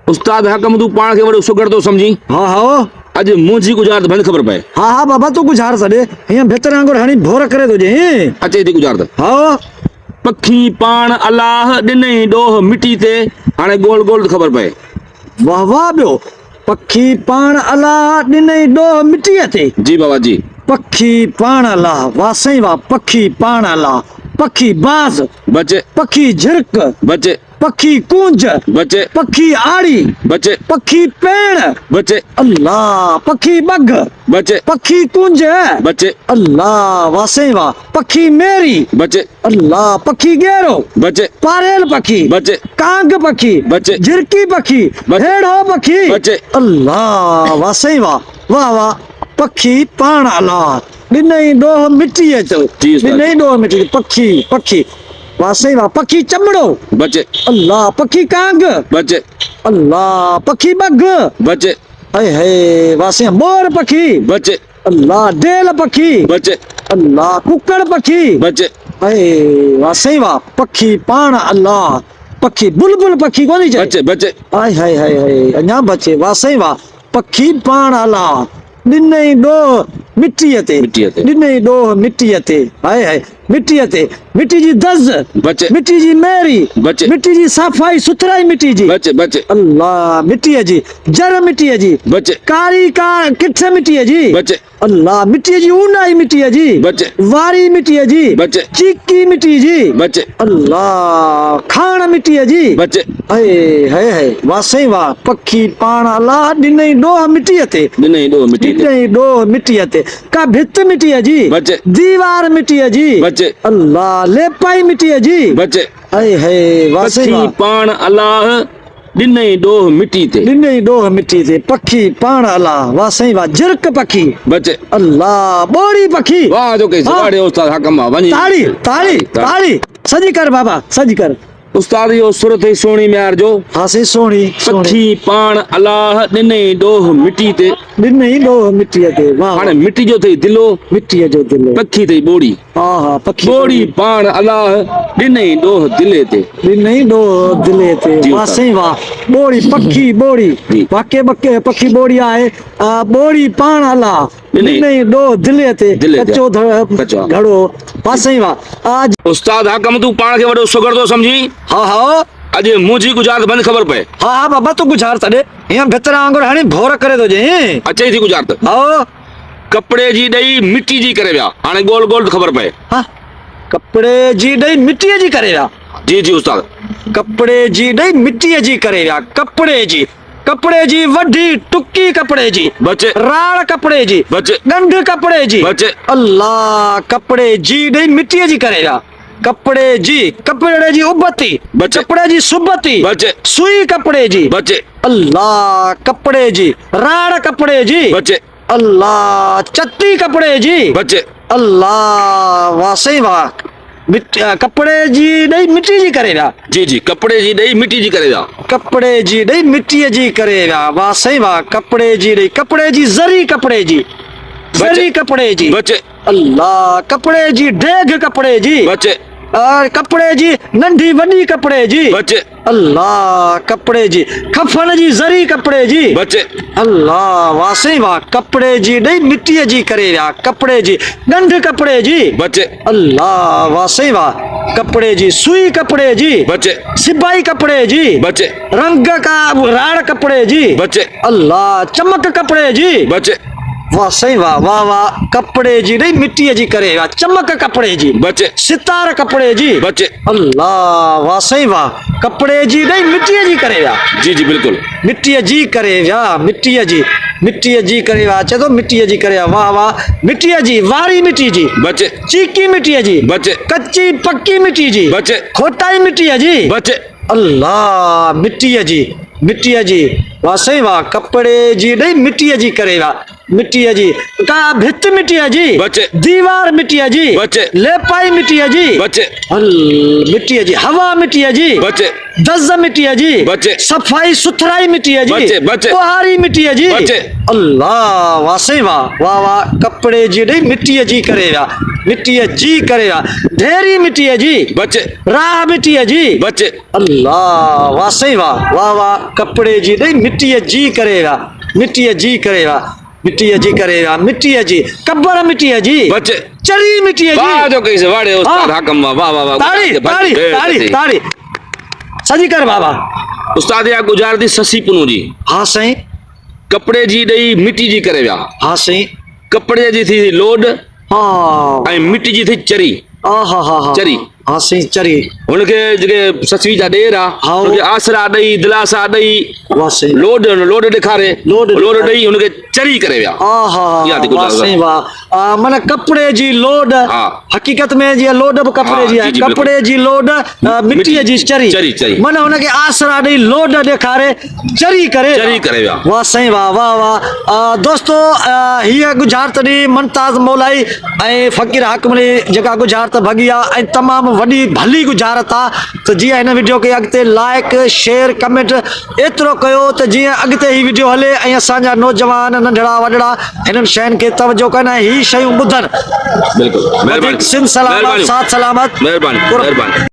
उस्ताद हकम तू पाण खे वॾो सुगर थो समझी। हाँ हाँ अॼु मुंहिंजी गुज़ार बंदि ख़बर पए। हाँ हाँ बाबा तू गुज़ार छॾे हीअं भितर वांगुरु हणी भोर करे थो ॾे। अचे थी गुज़ार त हाँ पखी पाण अलाह ॾिनई ॾोह मिटी ते हाणे गोल गोल ख़बर पए। वाह वाह ॿियो पखी पाण अलाह ॾिनई ॾोह मिटीअ ते। जी बाबा जी। पखी पाण अलाह वाह साईं वाह पखी पाण अलाह पखी बाज़ बचे पखी झिरक बचे पखी कूंज बचे पखी आड़ी बचे पखी पेड़ बचे अल्लाह पखी बग बचे पखी कुंज बचे अल्लाह वाह साईं वाह पखी मेरी बचे अल्लाह पखी गेरो बचे पारेल पखी बचे कांग पखी बचे झिरकी पखी बचे हेड़ो पखी बचे अल्लाह वाह साईं वाह वाह वाह पखी पाण अलाह ॾिनई ॾोह मिटीअ जो जी उस्ताद। ॾिनई ॾोह मिटी पखी पखी वाह साईं वाह पखी चमड़ो बचे अल्लाह पखी कांग बचे अल्लाह पखी बग बचे हाय हाय वाह साईं मोर पखी बचे अल्लाह डेल पखी बचे अल्लाह कुकड़ पखी बचे हाय वाह साईं वाह पखी पाण अल्लाह पखी बुलबुल पखी कोनी चए बचे बचे हाय हाय हाय हाय अञा बचे वाह साईं वाह पखी पाण अल्लाह ॾिनई ॾोह मिटीअ ते मिटीअ ते। ॾिनई ॾोह मिटीअ ते हाय हाय मिटीअ ते मिटी जी दज़ बचे मिटी जी मेरी बचे मिटी जी सफ़ाई सुथराई मिटी जी बचे बचे अल्लाह मिटीअ जी जर मिटीअ जी बचे कारी का किठ मिटीअ जी बचे अल्लाह मिटीअ जी ऊनाई मिटीअ जी बचे वारी मिटीअ जी बचे चीकी मिटी जी बचे अल्लाह खाण मिटीअ जी बचे हाय हाय हाय वाह साईं वाह पखी पाण अल्लाह ॾिनई ॾोह मिटीअ ते ॾिनई ॾोह मिटी ते ॾिनई ॾोह मिटीअ ते का भित मिटीअ जी बचे दीवार मिटीअ जी बचे अल्लाह लेपाई मिटीअ जी बचे हाय हाय वाह साईं पखी वाह पाण अलाह ॾिनई ॾोह मिटी ते ॾिनई ॾोह मिटी ते पखी पाण अलाह वाह साईं वाह झिरक पखी बचे अल्लाह ॿोड़ी पखी वाह जो कई हाँ। सवाड़े उस्ताद हकम आहे वञी ताड़ी ताड़ी ताड़ी सजी कर बाबा सजी कर उस्ताद इहो सुर अथई सोणी म्यार जो हाँ साईं सोणी सोणी पखी पाण अलाह ॾिनई ॾोह मिटी ते ॾिनई ॾोह मिटीअ ते वाह हाणे मिटी जो अथई दिलो मिटीअ जो दिल पखी अथई ॿोड़ी हा हा पखी ॿोड़ी पाण अलाह ॾिनई ॾोह दिले ते ॾिनई ॾोह दिले ते जी वाह उस्ताद। साईं वाह ॿोड़ी पखी ॿोड़ी जी। वाके बके पखी ॿोड़ी आहे ॿोड़ी पाण अलाह ॾिनई ॾिनई ॾोह दिले ते दिले ते। कचो कचो। घड़ो वाह साईं वाह आज उस्ताद हकम तूं पाण खे वॾो सुगर थो समझी। हा हा अॼु मुंहिंजी गुज़ार बंदि ख़बर पए। हा हा बाबा तू गुज़ार छॾे हीअं भितर वांगुरु हणी भोर करे थो ॾे अचे थी गुज़ार त हा कपिड़े जी ॾई मिटी जी करे विया हाणे गोल गोल ख़बर पए। हा कपिड़े जी ॾई मिटीअ जी करे विया जी जी उस्ताद कपिड़े जी ॾई मिटीअ जी करे विया कपिड़े जी वॾी टुकी कपिड़े जी बचे राड़ कपिड़े जी बचे ॻंढ कपिड़े जी बचे अल्लाह कपिड़े जी ॾई मिटीअ जी करे विया कपिड़े जी उबती बचे। कपिड़े जी सुबती बचे सुई कपिड़े जी बचे अल्लाह कपिड़े जी राड़ कपिड़े जी बचे अल्लाह चती कपिड़े जी बचे अल्लाह वाह साईं वाह कपिड़े जी ॾई मिटी जी करे विया जी जी कपिड़े जी ॾई मिटी जी करे विया कपिड़े जी ॾई मिटीअ जी करे विया वाह साईं वाह कपिड़े जी ॾई कपिड़े जी ज़री कपिड़े जी ज़री कपिड़े जी बचे अल्लाह कपिड़े जी डेघ कपिड़े जी बचे कपिड़े जी नंढी वॾी कपिड़े जी बचे अल्लाह कपिड़े जी खफन जी ज़री कपिड़े जी बचे अल्लाह वाह साईं वाह कपिड़े जी ॾई मिटीअ जी करे विया कपिड़े जी ॻंढ कपिड़े जी बचे अल्लाह वाह साईं वाह कपिड़े जी सुई कपिड़े जी बचे सिबाई कपिड़े जी बचे रंग का राड़ कपिड़े जी बचे अल्लाह चमक कपिड़े जी बचे वाह साईं वाह वाह वाह कपिड़े जी ॾई मिटीअ जी करे विया चमक कपिड़े जी बचे सितार कपिड़े जी बचे अल्लाह वाह साईं वाह कपिड़े जी ॾई मिटीअ जी करे विया जी जी बिल्कुलु मिटीअ जी करे विया मिटीअ जी करे विया चए थो मिटीअ जी करे विया वाह वाह मिटीअ जी वारी मिटी जी बचे चीकी मिटीअ जी बचे कच्ची पक्की मिटी जी बचे खोटाई मिटीअ जी बचे अल्लाह मिटीअ जी वाह साईं वाह कपिड़े जी ॾई मिटीअ जी करे विया मिट्टी है जी, का भित्त मिट्टी है जी, बच्चे। दीवार मिट्टी है जी, बच्चे। लेपाई मिट्टी है जी, बच्चे मिट्टी है जी, हवा मिट्टी है जी, बच्चे दज्ज मिट्टी है जी, बच्चे। सफाई सुथराई मिट्टी है जी, बच्चे। बुहारी मिट्टी है जी, बच्चे। अल्लाह वाह सही वाह वाह वाह कपड़े जी नहीं मिट्टी है जी करेगा, मिट्टी है जी करेगा, ढेरी मिट्टी है जी, बच्चे राह मिट्टी है जी, बच्चे अल्लाह वाह सही वाह वाह कपड़े जी नहीं मिट्टी है जी करेगा, मिट्टी है जी करेगा, मिट्टी है जी करेगा, मिट्टी है जी, कब्बर मिट्टी है जी, बच्चे। चरी मिट्टी है वाह जी, जो कैसे वाड़े उस्ताद हाँ। हाकम वाह वाह वाह ताड़ी ताड़ी ताड़ी ताड़ी सजी कर बाबा। उस्ताद या गुजारती ससी पुनू जी हाँ सही, कपड़े जी ॾेई मिट्टी जी करे विया, हाँ सही, कपड़े जी थी लोड हाँ ऐं मिट्टी जी थी चरी, हाँ हाँ चरी। हाँ सही चरी, हुनखे जेके ससवी जा ॾेर आहे हाँ। हुनखे आसरा ॾेई दिलासा ॾेई वाह सही, लोड लोड ॾेखारे लोड लोड ॾेखारे। ॾेई हुनखे चरी करे विया। या थी वाह गुज़ार। सही वाह मन कपड़े जी लोड, हाँ। हकीकत में जी लोड बि कपड़े हाँ, जी आहे, जी, बिल्कुलु। कपड़े जी लोड मिट्टी जी चरी, चरी। मन हुनखे आसरा ॾेई लोड ॾेखारे चरी करे चरी करे विया। वाह सही वाह वाह वाह दोस्तों हीअ गुजारत ॾी मुमताज़ मौलाई ऐं फ़कीर हाकिम जेका गुजारत भॻी आहे ऐं तमामु वॾी भली गुजारत आहे, त जीअं हिन वीडियो खे अॻिते लाइक शेयर कमेंट एतिरो कयो त जीअं अॻिते ही वीडियो हले ऐं असांजा नौजवान नंढड़ा वॾड़ा हिननि शयुनि खे तवजो कनि ऐं ही शयूं ॿुधनि। बिल्कुलु वधीक सिंध सलामत साथ सलामत महिरबानी कुर- महिरबानी।